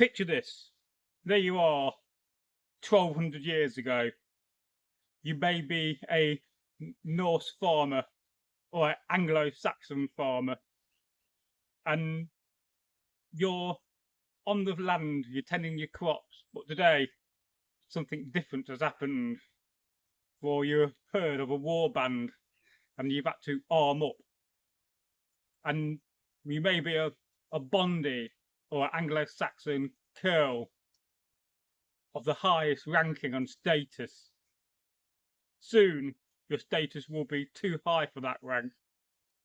picture this. There you are, 1200 years ago. You may be a Norse farmer or an Anglo-Saxon farmer, and you're on the land, you're tending your crops, but today something different has happened. For you've heard of a war band and you've had to arm up, and you may be a Bondi or an Anglo-Saxon Curl of the highest ranking and status. Soon your status will be too high for that rank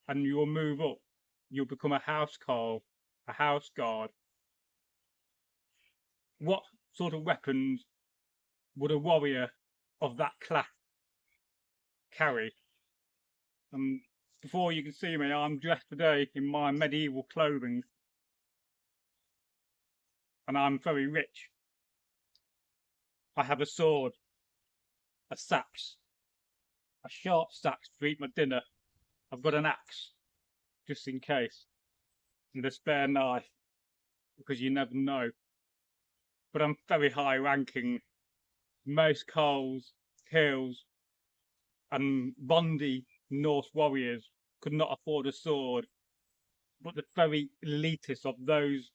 and you will move up. You'll become a housecarl, a house guard. What sort of weapons would a warrior of that class carry? And before you can see me, I'm dressed today in my medieval clothing, and I'm very rich. I have a sword, a sax, a sharp sax to eat my dinner. I've got an axe, just in case, and a spare knife, because you never know. But I'm very high ranking. Most carls, hills, and Bondi Norse warriors could not afford a sword, but the very elitist of those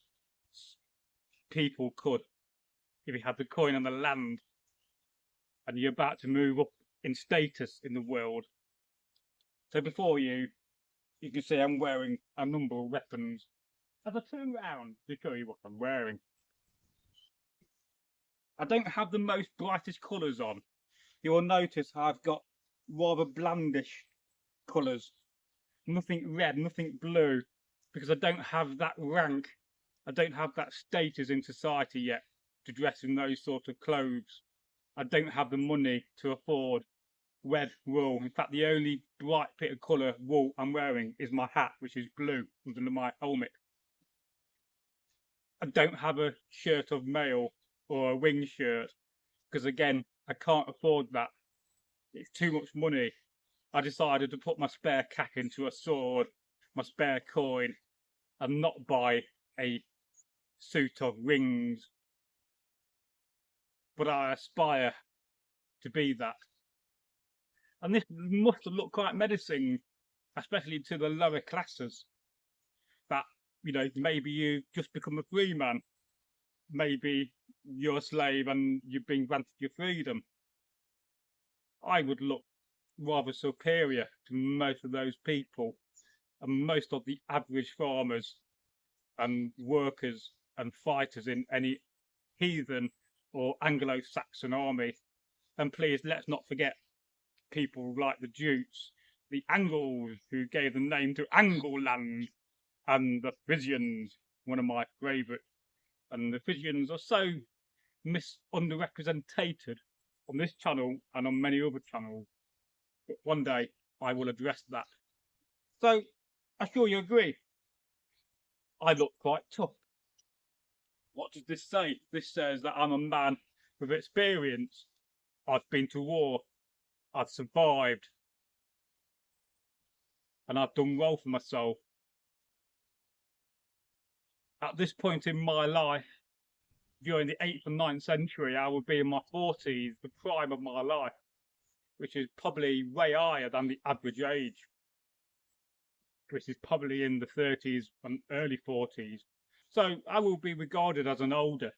people could, if you had the coin on the land, and you're about to move up in status in the world. So before you can see I'm wearing a number of weapons. As I turn round to show you what I'm wearing, I don't have the most brightest colours on. You will notice I've got rather blandish colours. Nothing red, nothing blue, because I don't have that rank. I don't have that status in society yet to dress in those sort of clothes. I don't have the money to afford red wool. In fact, the only bright bit of colour wool I'm wearing is my hat, which is blue under my helmet. I don't have a shirt of mail or a wing shirt, because again, I can't afford that. It's too much money. I decided to put my spare cash into a sword, my spare coin, and not buy a suit of rings. But I aspire to be that. And this must look quite menacing, especially to the lower classes. That, you know, maybe you just become a freeman. Maybe you're a slave and you've been granted your freedom. I would look rather superior to most of those people and most of the average farmers and workers and fighters in any heathen or Anglo-Saxon army. And please, let's not forget people like the Jutes, the Angles, who gave the name to Angleland, and the Frisians, one of my favourites. And the Frisians are so underrepresented on this channel and on many other channels. But one day I will address that. So, I'm sure you agree. I look quite tough. What does this say? This says that I'm a man with experience. I've been to war. I've survived. And I've done well for myself. At this point in my life, during the 8th and 9th century, I would be in my 40s, the prime of my life, which is probably way higher than the average age, which is probably in the 30s and early 40s. So I will be regarded as an older.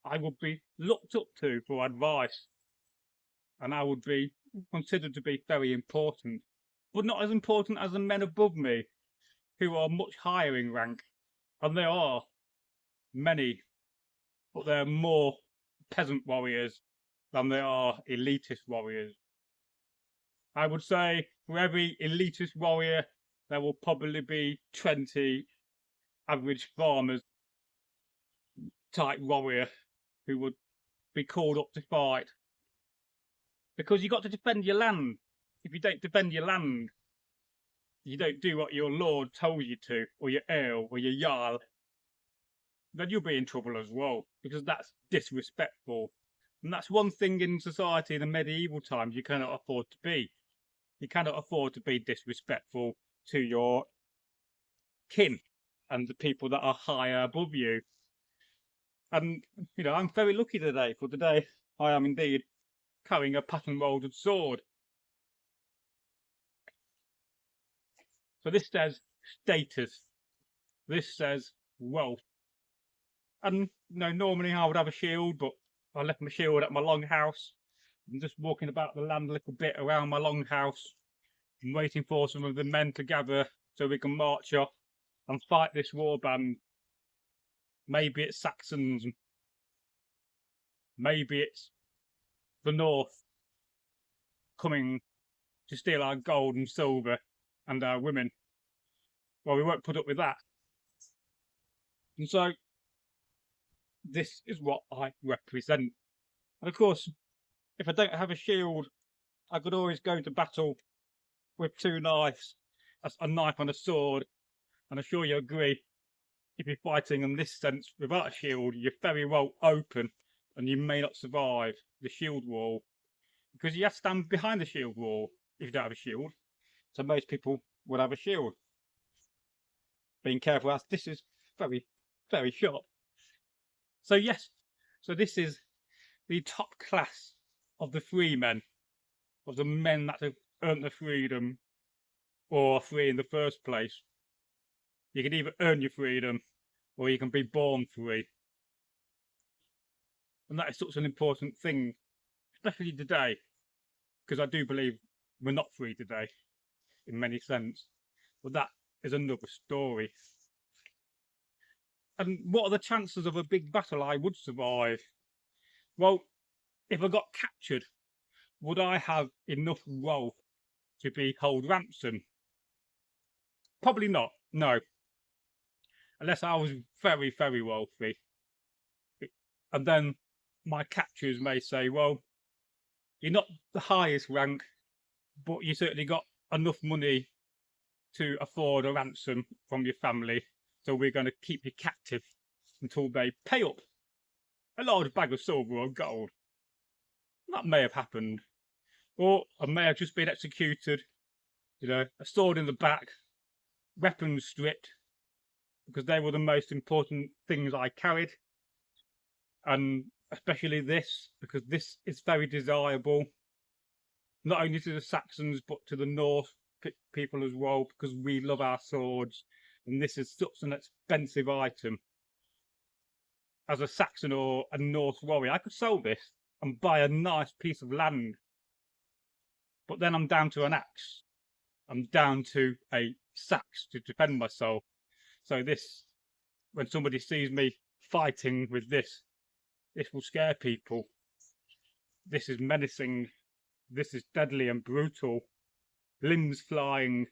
I would be looked up to for advice, and I would be considered to be very important, but not as important as the men above me, who are much higher in rank. And there are many, but there are more peasant warriors than there are elitist warriors. I would say for every elitist warrior, there will probably be 20 average farmers type warrior who would be called up to fight. Because you've got to defend your land. If you don't defend your land, you don't do what your lord tells you to, or your earl, or your jarl, then you'll be in trouble as well, because that's disrespectful. And that's one thing in society in the medieval times you cannot afford to be. You cannot afford to be disrespectful to your kin and the people that are higher above you. And, you know, I'm very lucky today, for today I am indeed carrying a pattern molded sword. So this says status, this says wealth. And, you know, normally I would have a shield, but I left my shield at my longhouse. I'm just walking about the land a little bit around my longhouse. I'm waiting for some of the men to gather so we can march off and fight this warband. Maybe it's Saxons, maybe it's the North coming to steal our gold and silver and our women. Well, we won't put up with that. And so, this is what I represent. And of course, if I don't have a shield, I could always go into battle with two knives, a knife and a sword. And I'm sure you agree, if you're fighting in this sense without a shield, you're very well open and you may not survive the shield wall, because you have to stand behind the shield wall if you don't have a shield. So most people will have a shield. Being careful, as this is very, very sharp. So yes, so this is the top class of the freemen, of the men that have earned their freedom or are free in the first place. You can either earn your freedom or you can be born free. And that is such an important thing, especially today, because I do believe we're not free today in many sense. But that is another story. And what are the chances of a big battle I would survive? Well, if I got captured, would I have enough wealth to be held ransom? Probably not, no. Unless I was very, very wealthy. And then my captors may say, well, you're not the highest rank, but you certainly got enough money to afford a ransom from your family, so we're going to keep you captive until they pay up a large bag of silver or gold. That may have happened. Or I may have just been executed, you know, a sword in the back, weapons stripped, because they were the most important things I carried. And especially this, because this is very desirable, not only to the Saxons, but to the North people as well, because we love our swords, and this is such an expensive item. As a Saxon or a North warrior, I could sell this and buy a nice piece of land. But then I'm down to an axe. I'm down to a sax to defend myself. So this, when somebody sees me fighting with this will scare people. This is menacing. This is deadly and brutal. Limbs flying,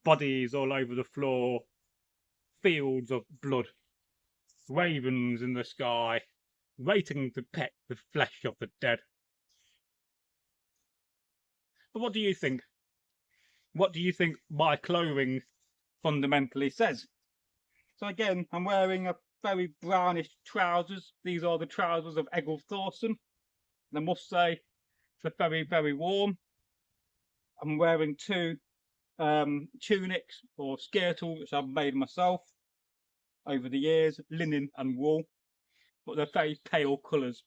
bodies all over the floor, fields of blood, ravens in the sky, waiting to peck the flesh of the dead. But what do you think? What do you think my clothing fundamentally says? So again, I'm wearing a very brownish trousers. These are the trousers of Egil Thorson. And I must say, they're very, very warm. I'm wearing two tunics or skirtles which I've made myself over the years, linen and wool, but they're very pale colours.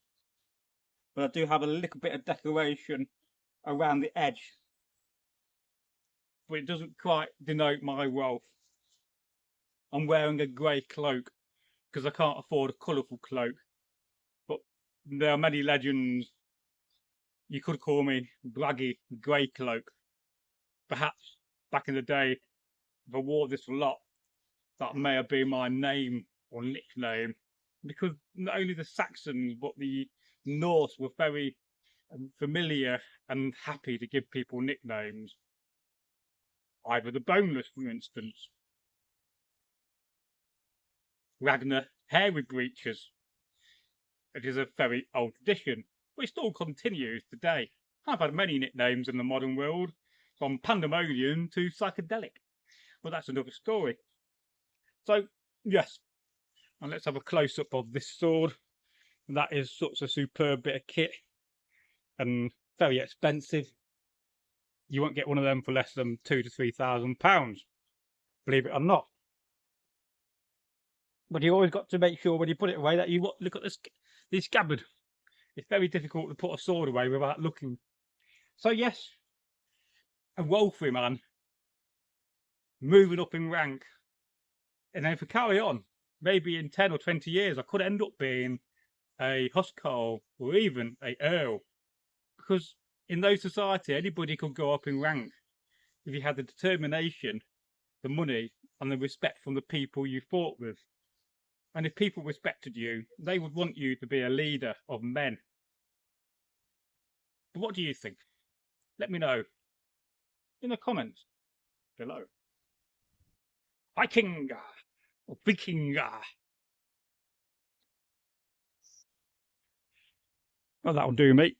But I do have a little bit of decoration around the edge, but it doesn't quite denote my wealth. I'm wearing a grey cloak because I can't afford a colourful cloak, but there are many legends. You could call me Braggy Grey Cloak. Perhaps back in the day, if I wore this a lot, that may have been my name or nickname, because not only the Saxons but the Norse were very familiar and happy to give people nicknames. Either the Boneless, for instance. Ragnar Hairy Breeches. It is a very old tradition, but it still continues today. I've had many nicknames in the modern world, from pandemonium to psychedelic, but that's another story. So, yes, and let's have a close-up of this sword. That is such a superb bit of kit, and very expensive. You won't get one of them for less than £2,000 to £3,000, believe it or not. But you always got to make sure when you put it away that you look at the scabbard. It's very difficult to put a sword away without looking. So yes, a wealthy man moving up in rank, and then if we carry on, maybe in 10 or 20 years, I could end up being a housecarl or even a earl, because in those society, anybody could go up in rank if you had the determination, the money, and the respect from the people you fought with. And if people respected you, they would want you to be a leader of men. But what do you think? Let me know in the comments below. Viking or Viking. Well, that'll do, mate.